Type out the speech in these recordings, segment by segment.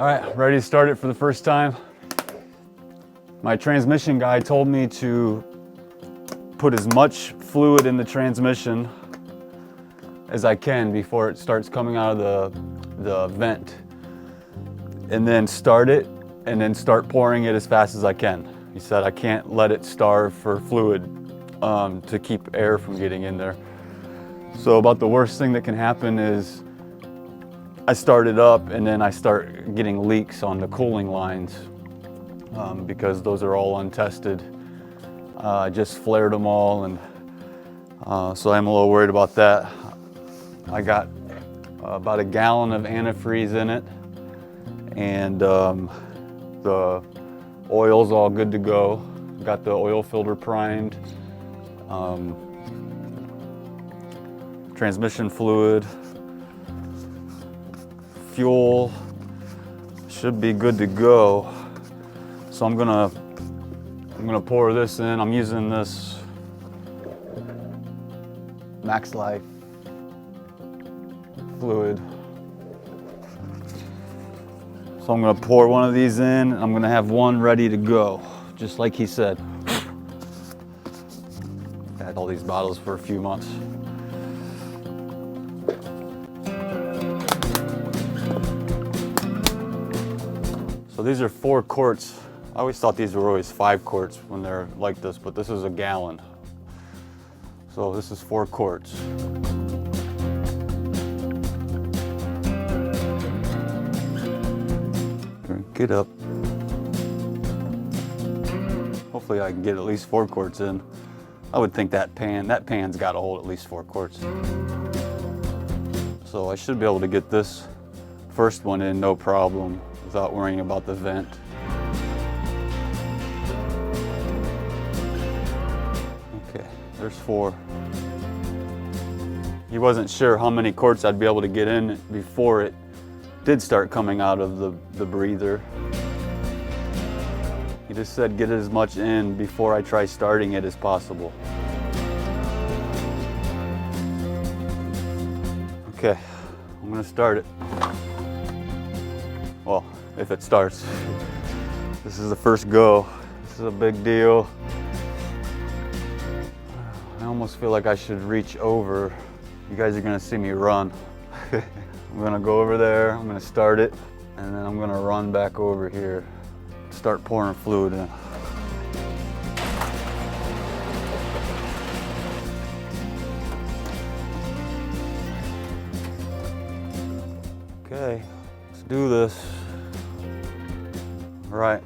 All right, ready to start it for the first time. My transmission guy told me to put as much fluid in the transmission as I can before it starts coming out of the vent, and then start it and then start pouring it as fast as I can. He said I can't let it starve for fluid to keep air from getting in there. So about the worst thing that can happen is I start it up and then I start getting leaks on the cooling lines because those are all untested. I just flared them all, and so I'm a little worried about that. I got about a gallon of antifreeze in it, and the oil's all good to go. Got the oil filter primed, transmission fluid, fuel should be good to go. So I'm gonna pour this in. I'm using this Max Life fluid. So I'm gonna pour one of these in. I'm gonna have one ready to go, just like he said. Had all these bottles for a few months. So these are 4 quarts. I always thought these were always 5 quarts when they're like this, but this is a gallon. So this is 4 quarts. Get up. Hopefully I can get at least 4 quarts in. I would think that pan's got to hold at least 4 quarts. So I should be able to get this first one in no problem without worrying about the vent. Okay, there's 4. He wasn't sure how many quarts I'd be able to get in before it did start coming out of the breather. He just said get as much in before I try starting it as possible. Okay, I'm gonna start it. Well, if it starts. This is the first go. This is a big deal. I almost feel like I should reach over. You guys are gonna see me run. I'm gonna go over there, I'm gonna start it, and then I'm gonna run back over here, start pouring fluid in. Okay, let's do this. All right,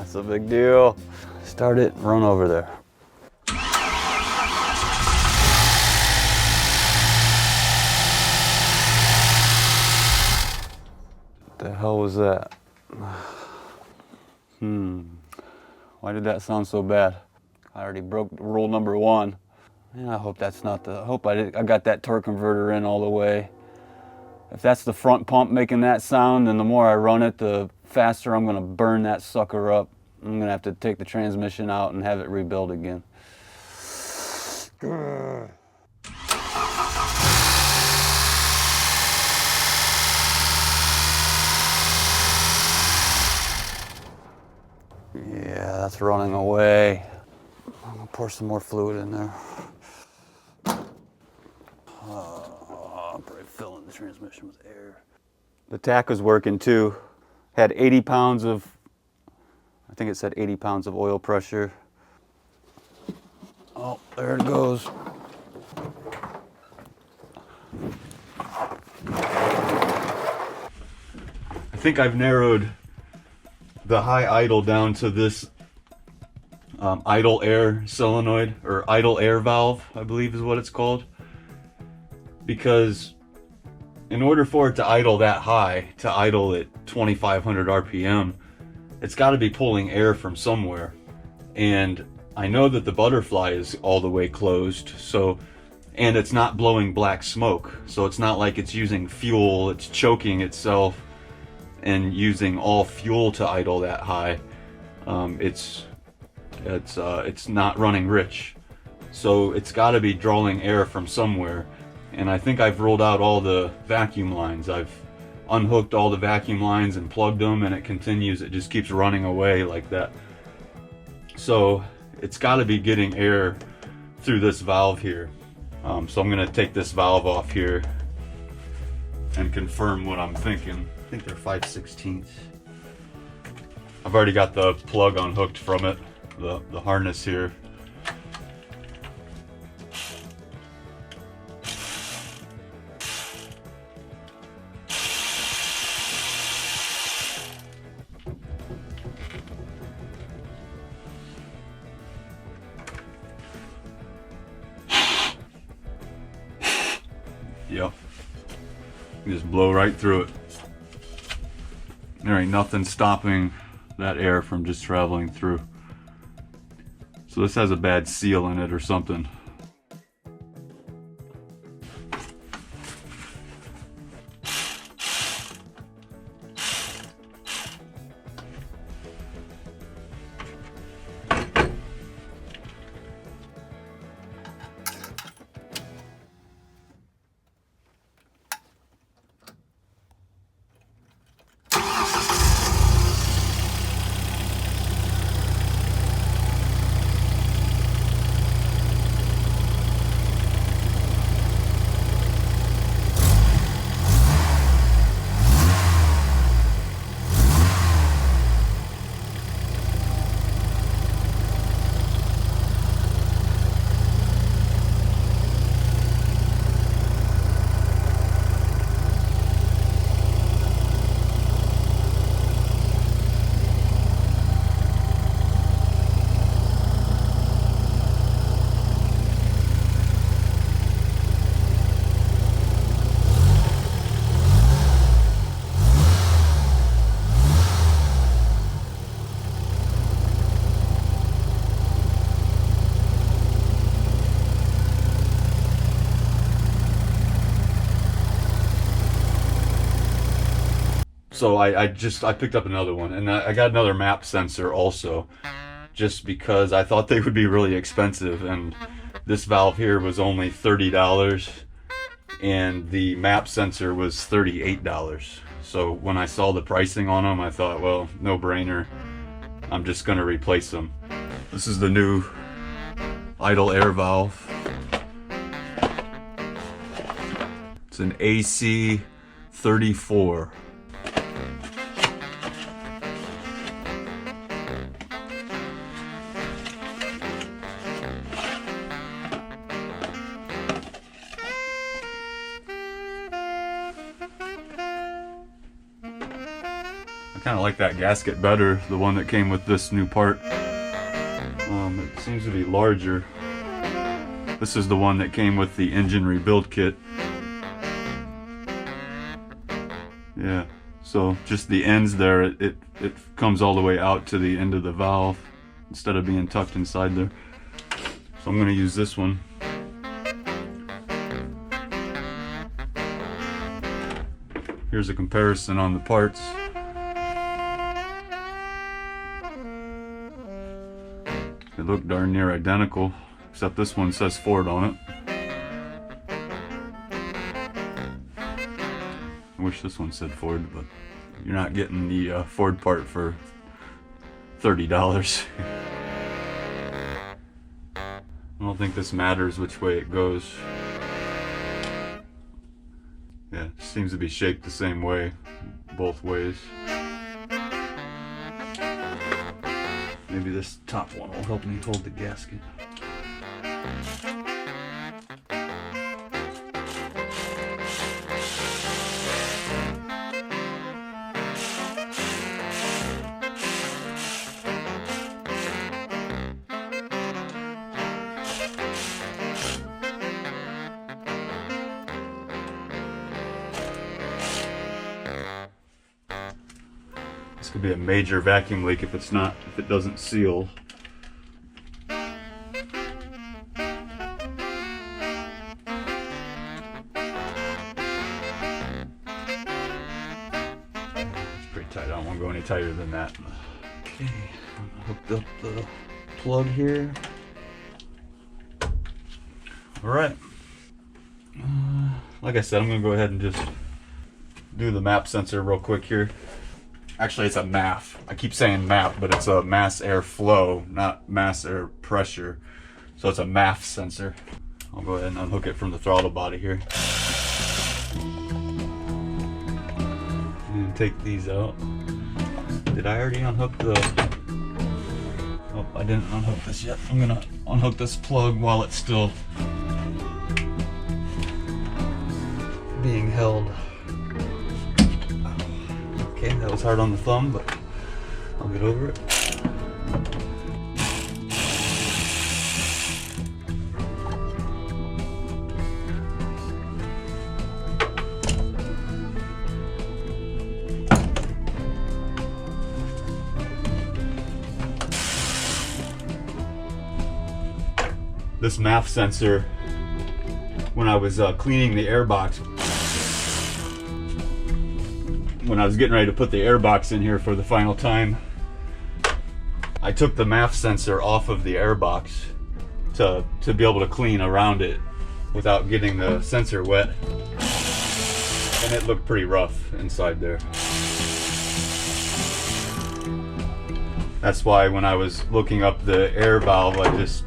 it's a big deal. Start it, run over there. What the hell was that? Why did that sound so bad? I already broke rule number 1. And I hope that's not I hope I got that torque converter in all the way. If that's the front pump making that sound, then the more I run it, the faster I'm gonna burn that sucker up. I'm gonna have to take the transmission out and have it rebuilt again. Yeah, that's running away. I'm gonna pour some more fluid in there. I'm probably filling the transmission with air. The tack was working too. Had 80 pounds of, I think it said 80 pounds of oil pressure. Oh, there it goes. I think I've narrowed the high idle down to this idle air solenoid, or idle air valve, I believe is what it's called. Because in order for it to idle that high, to idle at 2,500 RPM, it's got to be pulling air from somewhere. And I know that the butterfly is all the way closed, so, and it's not blowing black smoke. So it's not like it's using fuel, it's choking itself and using all fuel to idle that high. It's not running rich. So it's got to be drawing air from somewhere. And I think I've rolled out all the vacuum lines. I've unhooked all the vacuum lines and plugged them, and it continues, it just keeps running away like that. So it's got to be getting air through this valve here. So I'm going to take this valve off here and confirm what I'm thinking. I think they're 5/16. I've already got the plug unhooked from it, the harness here. Yep. Just blow right through it. There ain't nothing stopping that air from just traveling through. So this has a bad seal in it or something. So I picked up another one, and I got another map sensor also, just because I thought they would be really expensive, and this valve here was only $30 and the map sensor was $38. So when I saw the pricing on them, I thought, well, no brainer, I'm just gonna replace them. This is the new idle air valve. It's an AC 34. I kind of like that gasket better, the one that came with this new part. It seems to be larger. This is the one that came with the engine rebuild kit. Yeah, so just the ends there, it comes all the way out to the end of the valve instead of being tucked inside there. So I'm going to use this one. Here's a comparison on the parts. They look darn near identical, except this one says Ford on it. I wish this one said Ford, but you're not getting the Ford part for $30. I don't think this matters which way it goes. Yeah, it seems to be shaped the same way, both ways. Maybe this top one will help me hold the gasket. This could be a major vacuum leak if it doesn't seal. It's pretty tight. I don't want to go any tighter than that. Okay, I hooked up the plug here. All right. Like I said, I'm going to go ahead and just do the MAP sensor real quick here. Actually, it's a MAF. I keep saying MAP, but it's a mass air flow, not mass air pressure. So it's a MAF sensor. I'll go ahead and unhook it from the throttle body here. And take these out. Did I already unhook the... Oh, I didn't unhook this yet. I'm gonna unhook this plug while it's still being held. Okay, that was hard on the thumb, but I'll get over it. This MAF sensor, when I was cleaning the air box, when I was getting ready to put the air box in here for the final time, I took the MAF sensor off of the air box to be able to clean around it without getting the sensor wet, and it looked pretty rough inside there. That's why when I was looking up the air valve, I just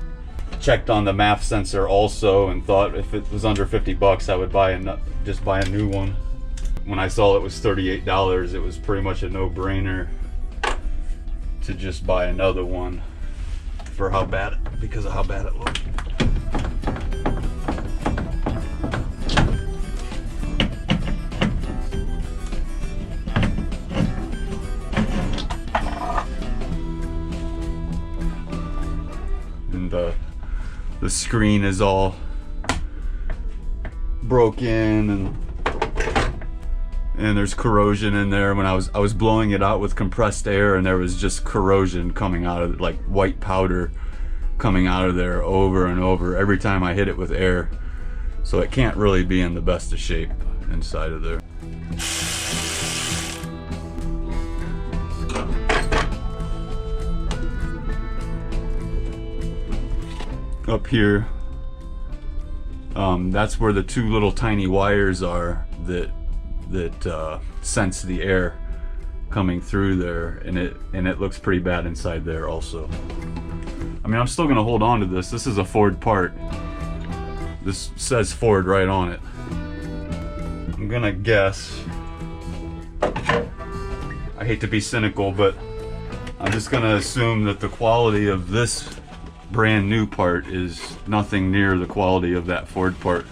checked on the MAF sensor also and thought if it was under 50 bucks I would just buy a new one. When I saw it was $38, it was pretty much a no-brainer to just buy another one because of how bad it looked. And the screen is all broken and there's corrosion in there. When I was blowing it out with compressed air, and there was just corrosion coming out of it, like white powder coming out of there over and over every time I hit it with air. So it can't really be in the best of shape inside of there. Up here, that's where the two little tiny wires are that sense the air coming through there, and it looks pretty bad inside there also. I mean, I'm still gonna hold on to this. This is a Ford part. This says Ford right on it. I'm gonna guess, I hate to be cynical, but I'm just gonna assume that the quality of this brand new part is nothing near the quality of that Ford part.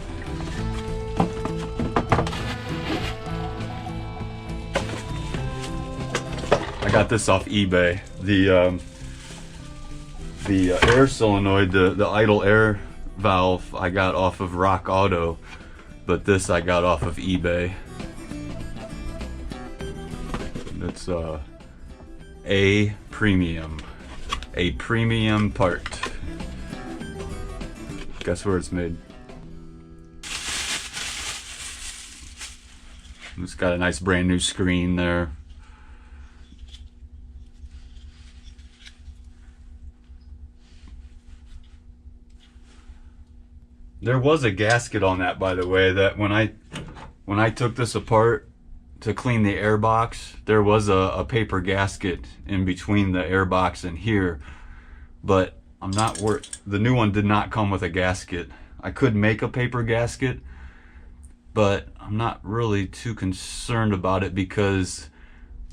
I got this off eBay. The air solenoid, the idle air valve, I got off of Rock Auto, but this I got off of eBay. It's a premium part. Guess where it's made? It's got a nice brand new screen there. There was a gasket on that, by the way, that when I took this apart to clean the air box, there was a paper gasket in between the air box and here, but the new one did not come with a gasket. I could make a paper gasket, but I'm not really too concerned about it because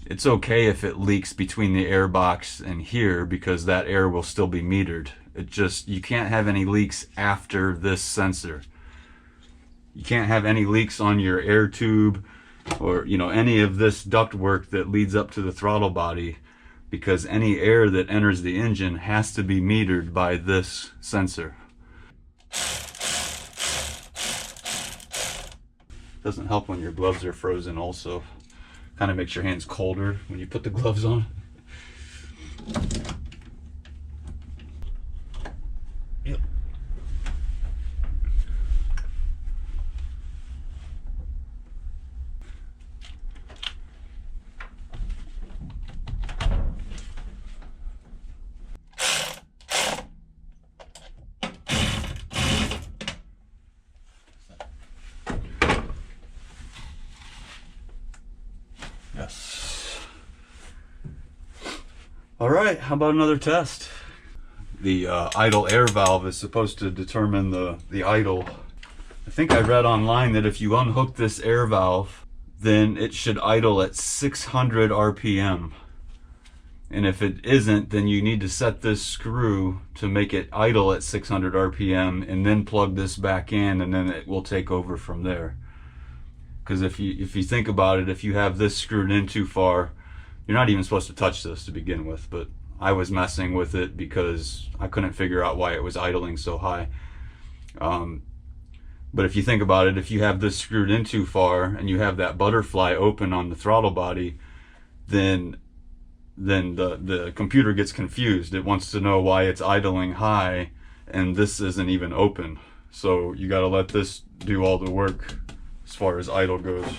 it's okay if it leaks between the air box and here, because that air will still be metered. You can't have any leaks after this sensor. You can't have any leaks on your air tube or any of this ductwork that leads up to the throttle body, because any air that enters the engine has to be metered by this sensor. Doesn't help when your gloves are frozen also. Kind of makes your hands colder when you put the gloves on. Yep. Yes. All right, how about another test? The idle air valve is supposed to determine the idle. I think I read online that if you unhook this air valve, then it should idle at 600 RPM. And if it isn't, then you need to set this screw to make it idle at 600 RPM and then plug this back in, and then it will take over from there. Because if you think about it, if you have this screwed in too far, you're not even supposed to touch this to begin with, but I was messing with it because I couldn't figure out why it was idling so high. But if you think about it, if you have this screwed in too far and you have that butterfly open on the throttle body, then the computer gets confused. It wants to know why it's idling high and this isn't even open. So you got to let this do all the work as far as idle goes.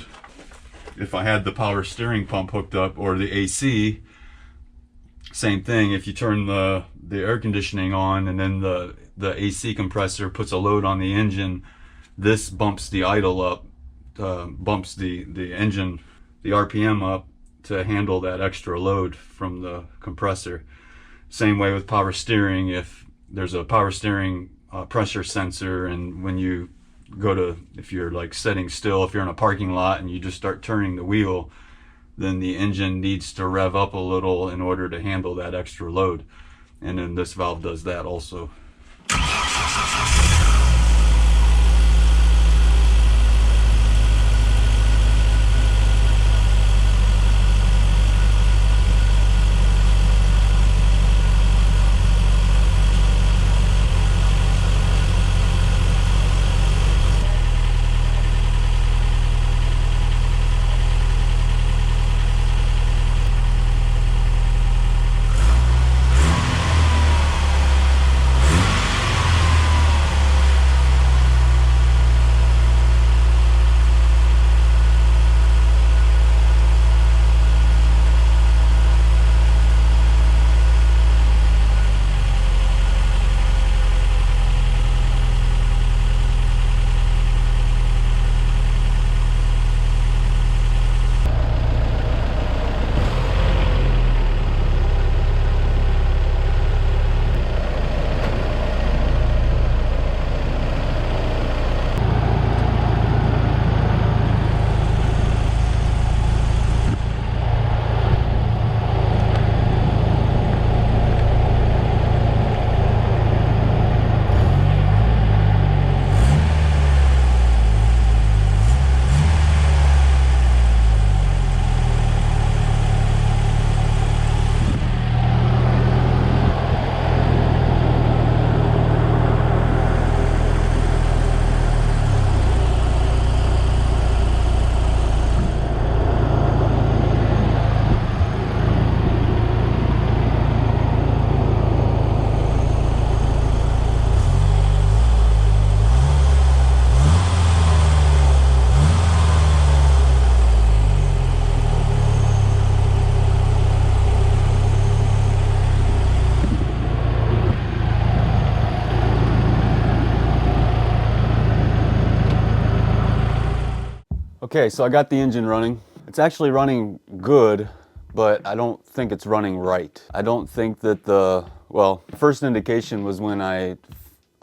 If I had the power steering pump hooked up or the AC, same thing. If you turn the air conditioning on and then the AC compressor puts a load on the engine, this bumps the idle up, bumps the engine, the RPM up to handle that extra load from the compressor. Same way with power steering. If there's a power steering pressure sensor, and when you go to, if you're like sitting still, if you're in a parking lot and you just start turning the wheel, then the engine needs to rev up a little in order to handle that extra load. And then this valve does that also. Okay, so I got the engine running. It's actually running good, but I don't think it's running right. I don't think that the first indication was when I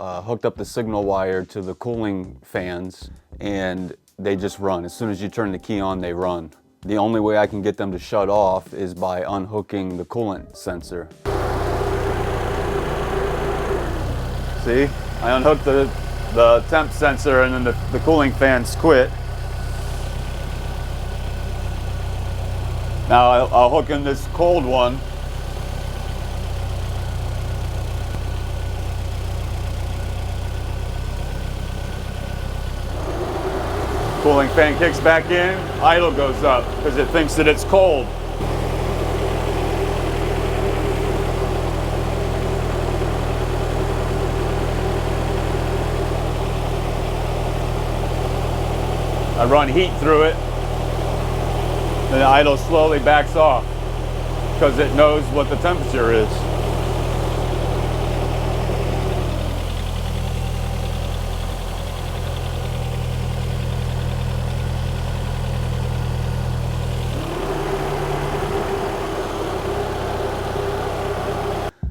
hooked up the signal wire to the cooling fans, and they just run. As soon as you turn the key on, they run. The only way I can get them to shut off is by unhooking the coolant sensor. See, I unhooked the temp sensor and then the cooling fans quit. Now I'll hook in this cold one. Cooling fan kicks back in, idle goes up because it thinks that it's cold. I run heat through it. Then the idle slowly backs off because it knows what the temperature is.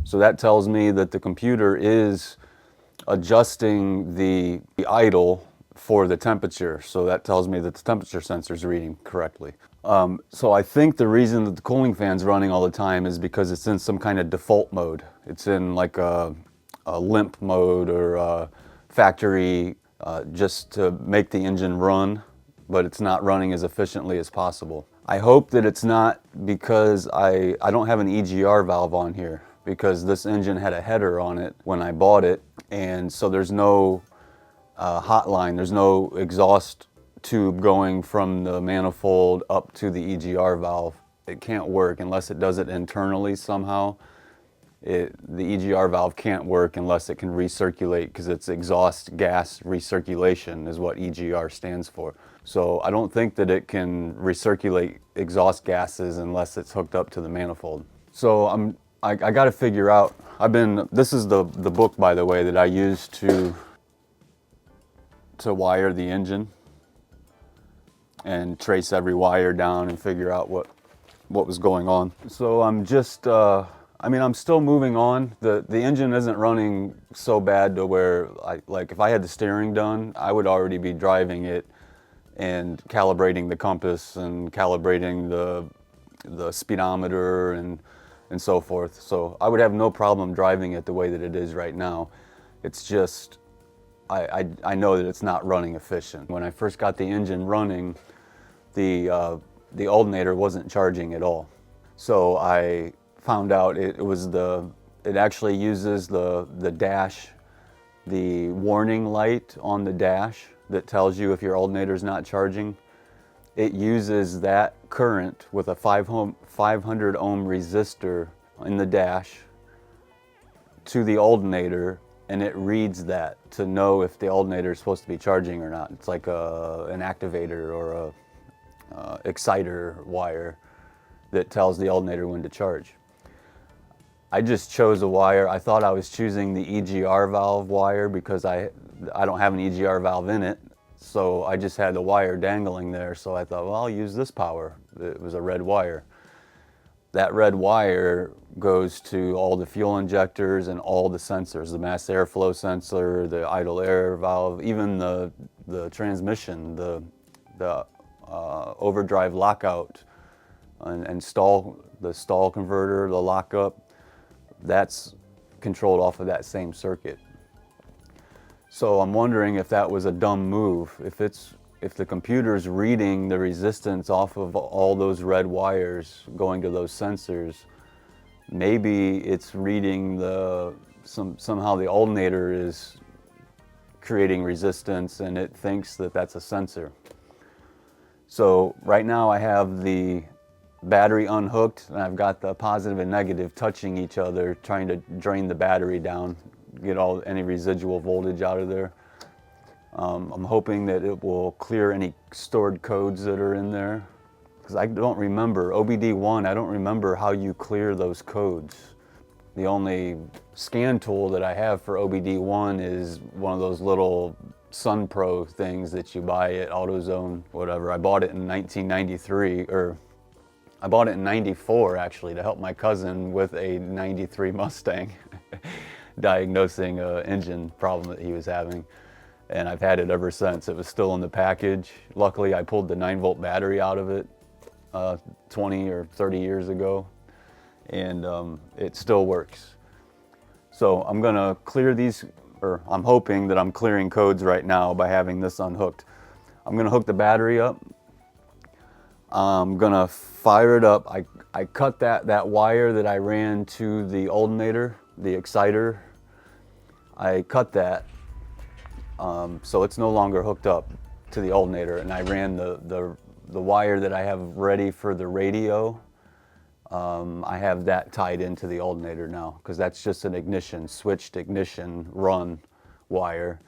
So that tells me that the computer is adjusting the idle for the temperature. So that tells me that the temperature sensor is reading correctly. So I think the reason that the cooling fan's running all the time is because it's in some kind of default mode. It's in like a limp mode or a factory just to make the engine run, but it's not running as efficiently as possible. I hope that it's not because I don't have an EGR valve on here, because this engine had a header on it when I bought it, and so there's no hotline, there's no exhaust tube going from the manifold up to the EGR valve. It can't work unless it does it internally somehow. The EGR valve can't work unless it can recirculate, because it's exhaust gas recirculation is what EGR stands for. So I don't think that it can recirculate exhaust gases unless it's hooked up to the manifold. So I got to figure out. This is the book, by the way, that I used to wire the engine and trace every wire down and figure out what was going on. So I'm just, I'm still moving on. The engine isn't running so bad to where, like if I had the steering done, I would already be driving it and calibrating the compass and calibrating the speedometer and so forth. So I would have no problem driving it the way that it is right now. It's just, I know that it's not running efficient. When I first got the engine running, the alternator wasn't charging at all. So I found out it actually uses the dash, the warning light on the dash that tells you if your alternator's not charging. It uses that current with a 500 ohm resistor in the dash to the alternator, and it reads that to know if the alternator is supposed to be charging or not. It's like an activator or a exciter wire that tells the alternator when to charge. I just chose a wire. I thought I was choosing the EGR valve wire because I don't have an EGR valve in it, so I just had the wire dangling there. So I thought, well, I'll use this power. It was a red wire. That red wire goes to all the fuel injectors and all the sensors, the mass airflow sensor, the idle air valve, even the transmission, the overdrive lockout and the stall converter, the lockup. That's controlled off of that same circuit. So I'm wondering if that was a dumb move. If the computer's reading the resistance off of all those red wires going to those sensors, maybe it's reading somehow the alternator is creating resistance and it thinks that that's a sensor. So right now I have the battery unhooked and I've got the positive and negative touching each other, trying to drain the battery down, get any residual voltage out of there. I'm hoping that it will clear any stored codes that are in there, because I don't remember, OBD1, I don't remember how you clear those codes. The only scan tool that I have for OBD1 is one of those little Sun Pro things that you buy at AutoZone, whatever. I bought it in 1993, or I bought it in 94 actually, to help my cousin with a 93 Mustang, diagnosing an engine problem that he was having. And I've had it ever since. It was still in the package. Luckily, I pulled the 9-volt battery out of it 20 or 30 years ago, and it still works. So I'm gonna clear these, or I'm hoping that I'm clearing codes right now by having this unhooked. I'm gonna hook the battery up. I'm gonna fire it up. I cut that wire that I ran to the alternator, the exciter. I cut that, so it's no longer hooked up to the alternator, and I ran the wire that I have ready for the radio. I have that tied into the alternator now, because that's just an ignition, switched ignition run wire.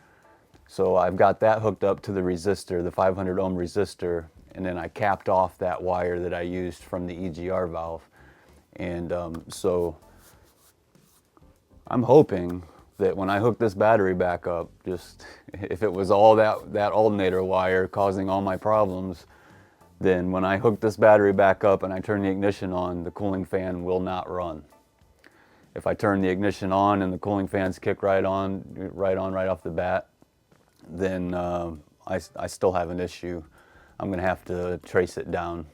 So I've got that hooked up to the resistor, the 500 ohm resistor, and then I capped off that wire that I used from the EGR valve. And so I'm hoping that when I hook this battery back up, just if it was all that alternator wire causing all my problems, then when I hook this battery back up and I turn the ignition on, the cooling fan will not run. If I turn the ignition on and the cooling fans kick right off the bat, then I still have an issue. I'm gonna have to trace it down,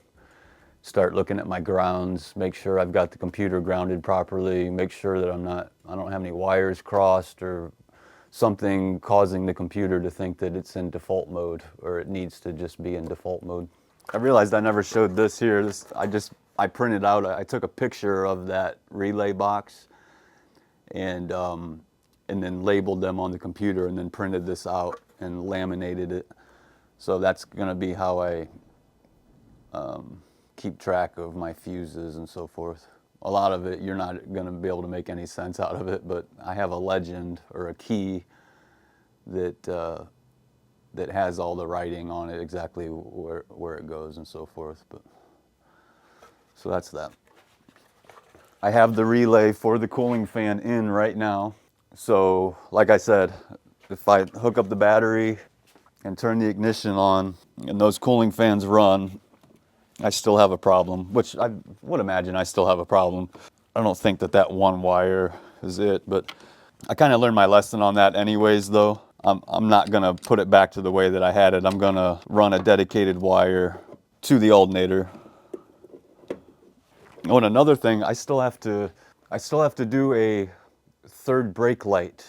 start looking at my grounds, make sure I've got the computer grounded properly, make sure that I don't have any wires crossed or something causing the computer to think that it's in default mode or it needs to just be in default mode. I realized I never showed this here. I printed out, I took a picture of that relay box and then labeled them on the computer and then printed this out and laminated it. So that's gonna be how I keep track of my fuses and so forth. A lot of it, you're not gonna be able to make any sense out of it, but I have a legend or a key that that has all the writing on it, exactly where it goes and so forth. But so that's that. I have the relay for the cooling fan in right now. So like I said, if I hook up the battery and turn the ignition on and those cooling fans run, I still have a problem, which I would imagine I still have a problem. I don't think that one wire is it, but I kind of learned my lesson on that anyways though. I'm not gonna put it back to the way that I had it. I'm gonna run a dedicated wire to the alternator. Oh, and another thing, I still have to do a third brake light.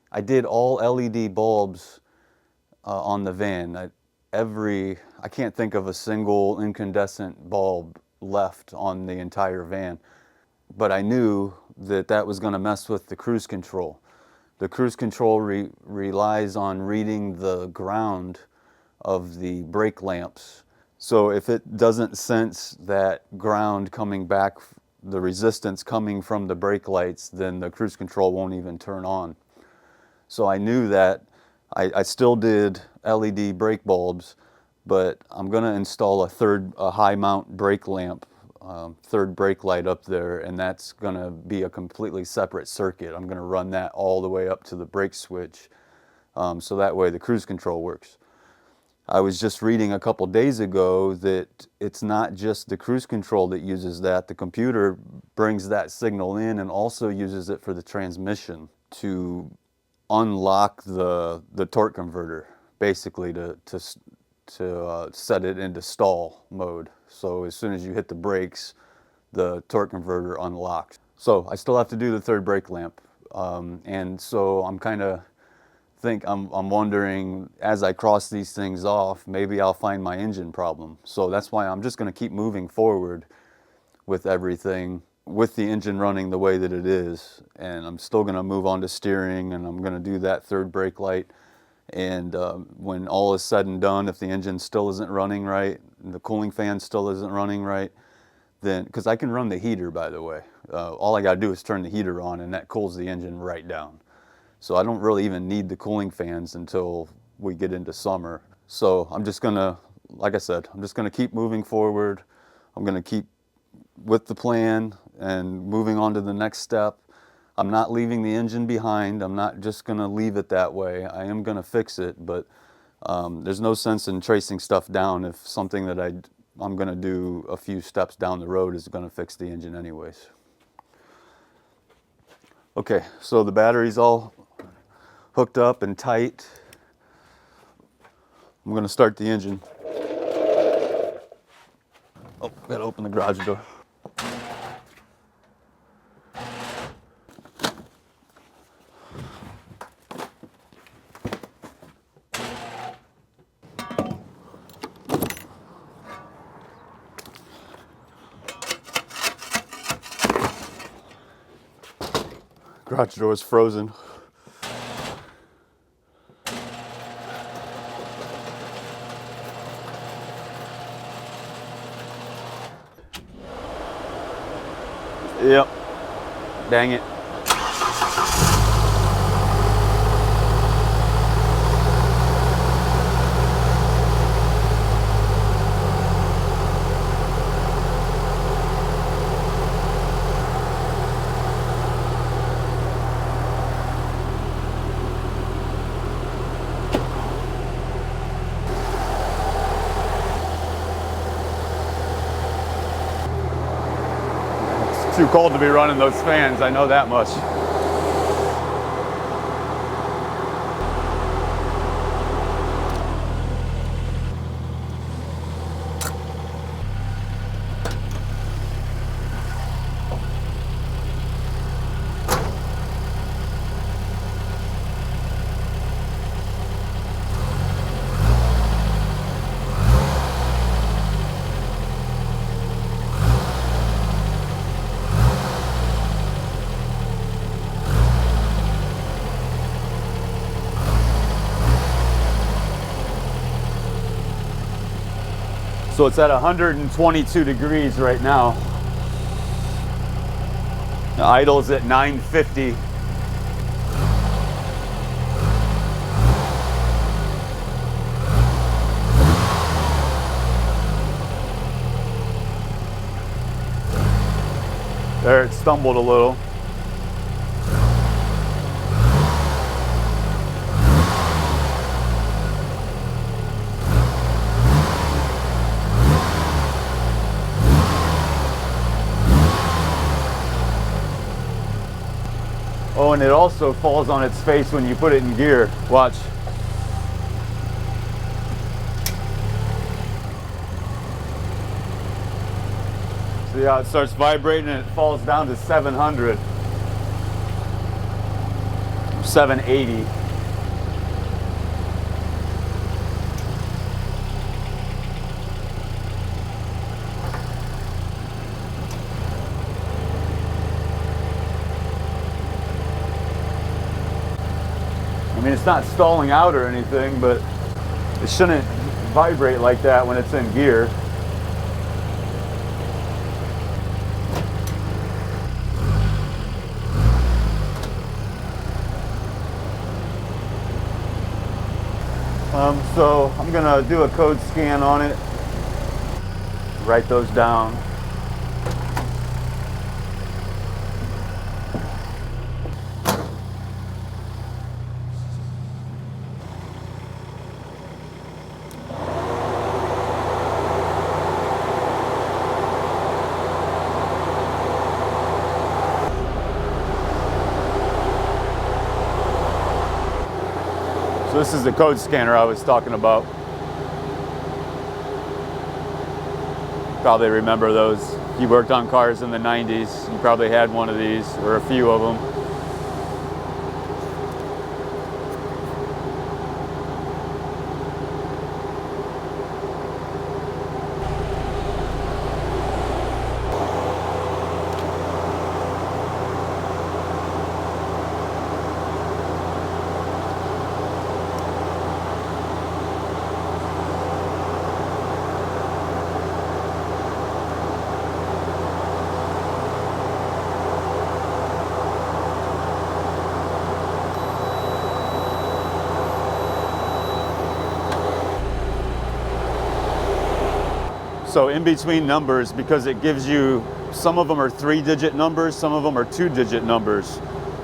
I did all LED bulbs on the van. I can't think of a single incandescent bulb left on the entire van. But I knew that was going to mess with the cruise control. The cruise control relies on reading the ground of the brake lamps. So if it doesn't sense that ground coming back, the resistance coming from the brake lights, then the cruise control won't even turn on. So I knew that. I still did LED brake bulbs, but I'm going to install a high mount brake lamp, third brake light up there, and that's going to be a completely separate circuit. I'm going to run that all the way up to the brake switch, so that way the cruise control works. I was just reading a couple days ago that it's not just the cruise control that uses that. The computer brings that signal in and also uses it for the transmission to unlock the torque converter, basically to set it into stall mode. So as soon as you hit the brakes, the torque converter unlocks. So I still have to do the third brake lamp, and so I'm wondering, as I cross these things off, maybe I'll find my engine problem. So that's why I'm just going to keep moving forward with everything, with the engine running the way that it is. And I'm still going to move on to steering, and I'm going to do that third brake light. And when all is said and done, if the engine still isn't running right, and the cooling fan still isn't running right, then, because I can run the heater, by the way. All I got to do is turn the heater on, and that cools the engine right down. So I don't really even need the cooling fans until we get into summer. So I'm just gonna, like I said, I'm just gonna keep moving forward. I'm gonna keep with the plan and moving on to the next step. I'm not leaving the engine behind. I'm not just gonna leave it that way. I am gonna fix it, but there's no sense in tracing stuff down if something that I'm gonna do a few steps down the road is gonna fix the engine anyways. Okay, so the battery's all hooked up and tight. I'm gonna start the engine. Oh, gotta open the garage door. Garage door is frozen. Yep. Dang it. too cold to be running those fans, I know that much. So it's at 122 degrees right now. The idle's at 950. There, it stumbled a little. Oh, and it also falls on its face when you put it in gear. Watch. See how it starts vibrating and it falls down to 700. 780. I mean, it's not stalling out or anything, but it shouldn't vibrate like that when it's in gear. So I'm gonna do a code scan on it, write those down. So this is the code scanner I was talking about. Probably remember those. If you worked on cars in the 90s, you probably had one of these or a few of them. So in between numbers, because it gives you, some of them are 3-digit numbers, some of them are 2-digit numbers.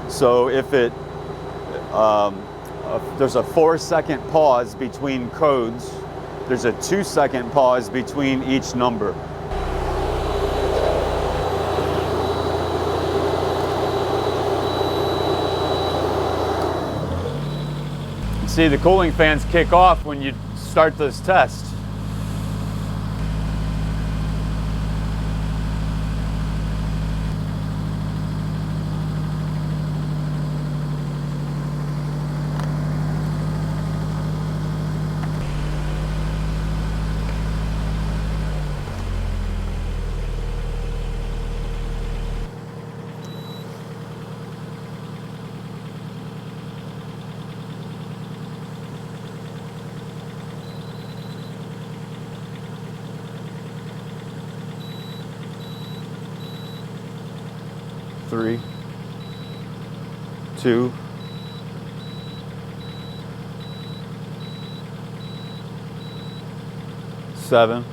So if it, there's a 4-second pause between codes, there's a 2-second pause between each number. See, the cooling fans kick off when you start this test. Three, 2, 7,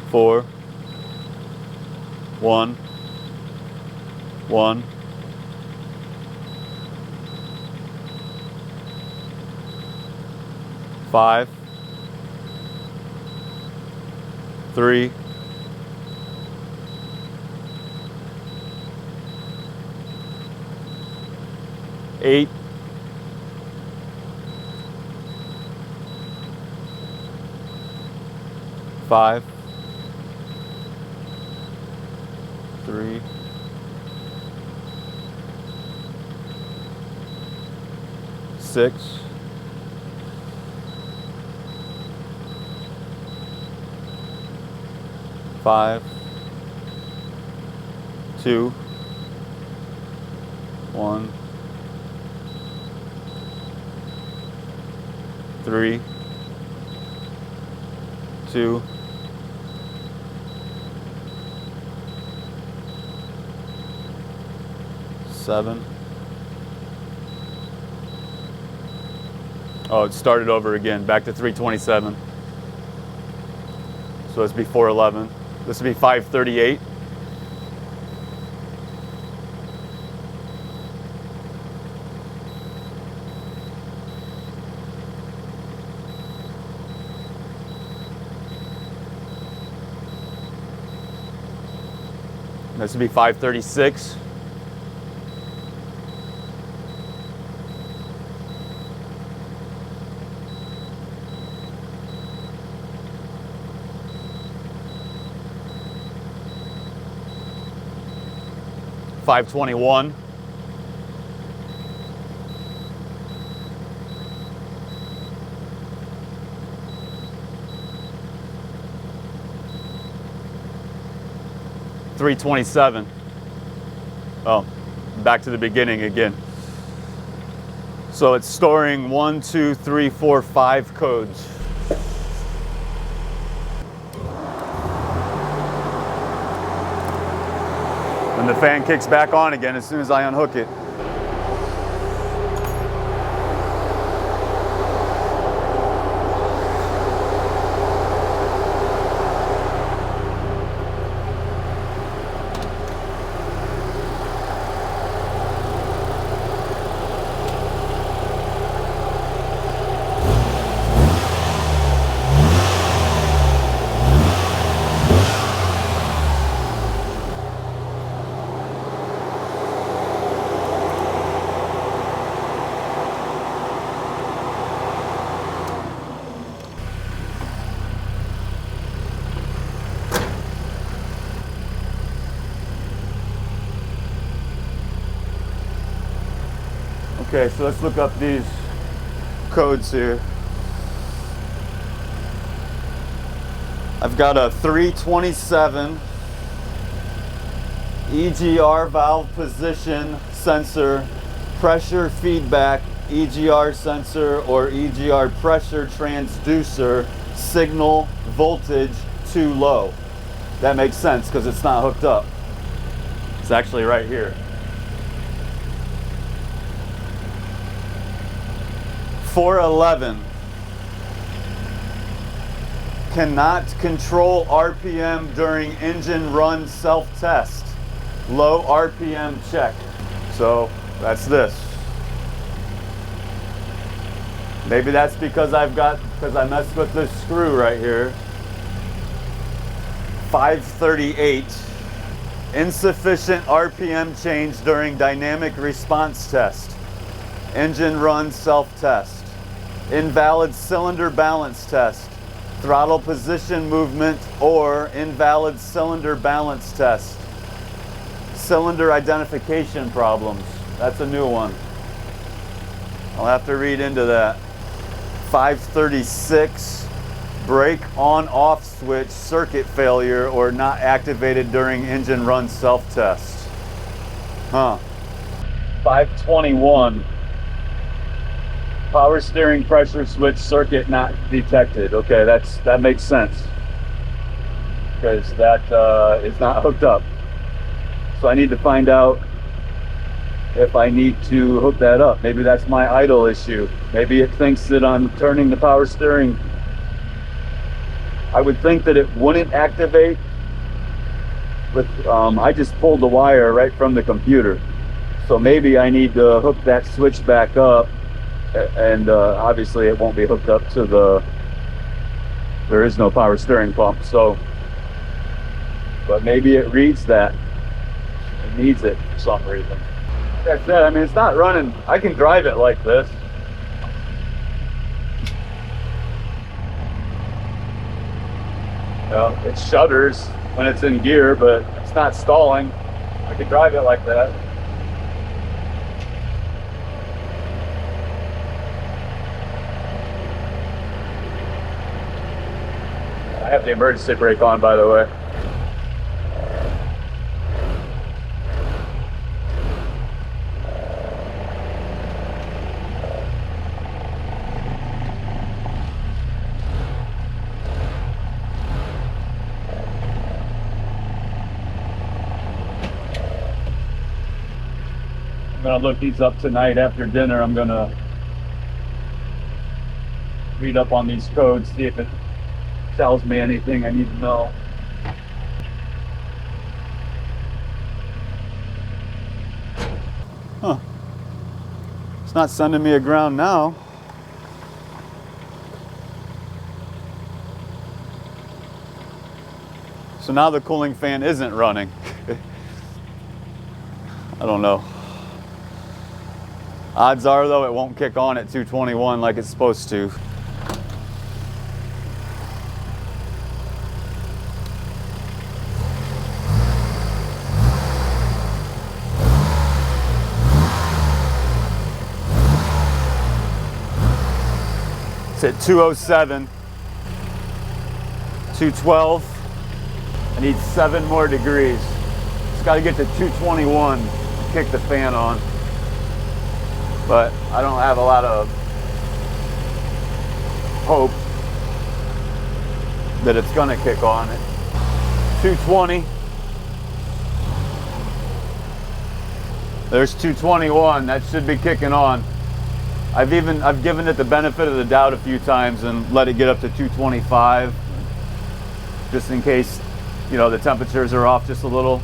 4, 1, 1, 5, 3, 8, 5, 3, 6, 5, 2, 1, 3, 2, 7. Oh, it started over again, back to 327. So it's before 11. This would be 538. This would be 536. $521. $327. Oh, back to the beginning again. So it's storing 1, 2, 3, 4, 5 codes. And the fan kicks back on again as soon as I unhook it. Okay, so let's look up these codes here. I've got a 327 EGR valve position sensor, pressure feedback EGR sensor or EGR pressure transducer, signal voltage too low. That makes sense because it's not hooked up. It's actually right here. 411. Cannot control RPM during engine run self-test. Low RPM check. So that's this. Maybe that's because I messed with this screw right here. 538. Insufficient RPM change during dynamic response test. Engine run self-test. Invalid cylinder balance test. Throttle position movement or invalid cylinder balance test. Cylinder identification problems. That's a new one. I'll have to read into that. 536. Brake on-off switch circuit failure or not activated during engine run self-test. 521. Power steering pressure switch circuit not detected. Okay, that makes sense because that is not hooked up. So I need to find out if I need to hook that up. Maybe that's my idle issue. Maybe it thinks that I'm turning the power steering. I would think that it wouldn't activate with, I just pulled the wire right from the computer. So maybe I need to hook that switch back up. And obviously it won't be hooked up to there is no power steering pump. So but maybe it reads that. It needs it for some reason. Like I said, I mean, it's not running. I can drive it like this. You know, it shudders when it's in gear, but it's not stalling. I can drive it like that. I have the emergency brake on, by the way. I'm gonna look these up tonight after dinner. I'm gonna read up on these codes, see if it tells me anything I need to know. Huh. It's not sending me a ground now. So now the cooling fan isn't running. I don't know. Odds are, though, it won't kick on at 221 like it's supposed to. It's at 207, 212. I need 7 more degrees. Just got to get to 221 to kick the fan on. But I don't have a lot of hope that it's gonna kick on at 220. There's 221. That should be kicking on. I've given it the benefit of the doubt a few times and let it get up to 225, just in case, you know, the temperatures are off just a little.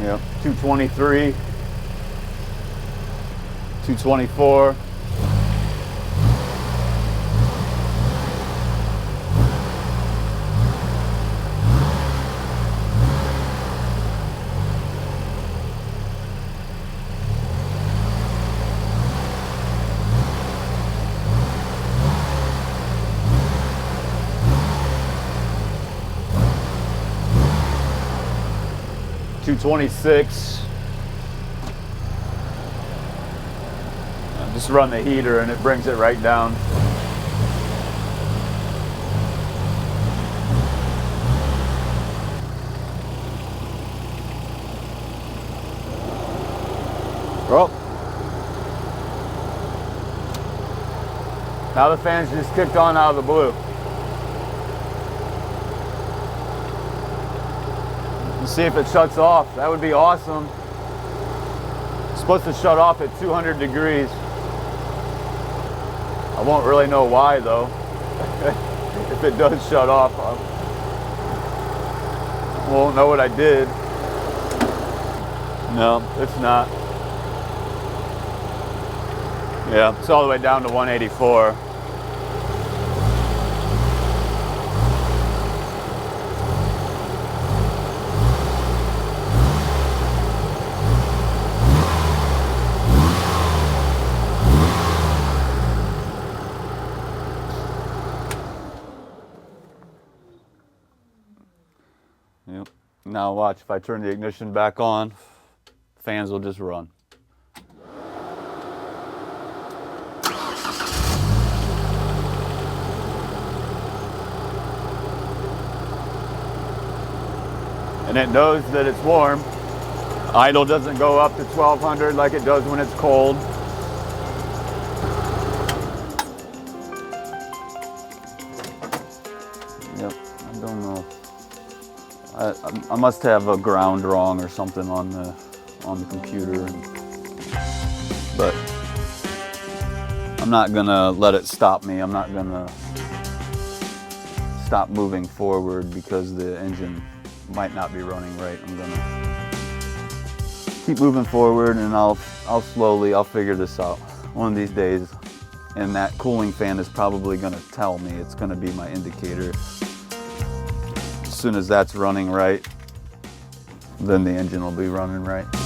Yeah, 223. 224. $226. Just run the heater and it brings it right down. Oh. Now the fan's just kicked on out of the blue. Let's see if it shuts off. That would be awesome. It's supposed to shut off at 200 degrees. I won't really know why, though. If it does shut off, I won't know what I did. No, it's not. Yeah, it's all the way down to 184. Yep. Now watch, if I turn the ignition back on, fans will just run. And it knows that it's warm. Idle doesn't go up to 1200 like it does when it's cold. Yep, I don't know. I must have a ground wrong or something on the computer, but I'm not gonna let it stop me. I'm not gonna stop moving forward because the engine might not be running right. I'm gonna keep moving forward, and I'll figure this out one of these days. And that cooling fan is probably gonna tell me. It's gonna be my indicator. soon as that's running right, then the engine will be running right.